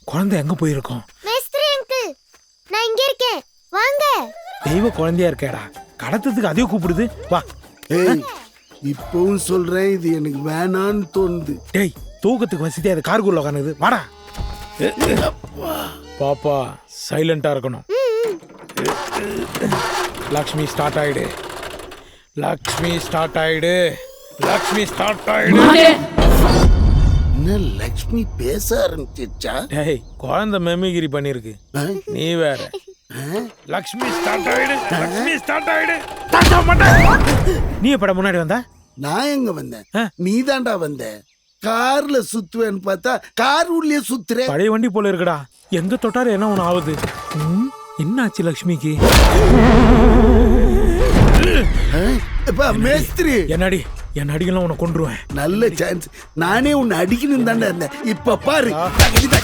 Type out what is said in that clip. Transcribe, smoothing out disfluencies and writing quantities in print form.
குழந்தை எங்க போயிருக்கோம்? மேஸ்திரி அங்கிள், நான் இங்க இருக்கேன், வாங்க. தெய்வ குழந்தையா இருக்கேடா, கடத்ததுக்கு அதே கூப்பிடுது. வா. ஏய், இப்பவும் சொல்றேன், இது எனக்கு வேணான்னு தோணுது. டேய், தூக்கத்துக்கு வசதியா அது காருக்குள்ள உட்காந்துது. வாடா. பாப்பா சைலண்டா இருக்கணும். லக்ஷ்மி ஸ்டார்ட் ஆயிடு. லக்ஷ்மி ஸ்டார்ட் ஆயிடு. லக்ஷ்மி ஸ்டார்ட் ஆயிடு. என்ன லக்ஷ்மி பேச ஆரம்பிச்சிச்சா? டேய், குழந்தை மெமிகிரி பண்ணிருக்கு. நீ வேற. லக்ஷ்மி ஸ்டார்ட் ஆயிடு. லக்ஷ்மி ஸ்டார்ட் ஆயிடு. நீ எப்பட முன்னாடி வந்த? நான் எங்க வந்தேன்? நீ தாண்டா வந்த. கார்ல சுத்துவேன்னு பார்த்தா கார் உள்ளே சுத்துற. பழைய வண்டி போல இருக்குடா. எங்க தொட்டாரு என்ன ஒண்ணு ஆகுது. என்னாச்சு லக்ஷ்மிக்கு? மேஸ்திரி என்னடி, என் அடிக்கலாம் உன்னை கொண்டுருவேன். நல்ல சான்ஸ். நானே உன்னை அடிக்கணும் தாண்டா இருந்தேன். இப்ப பாரு.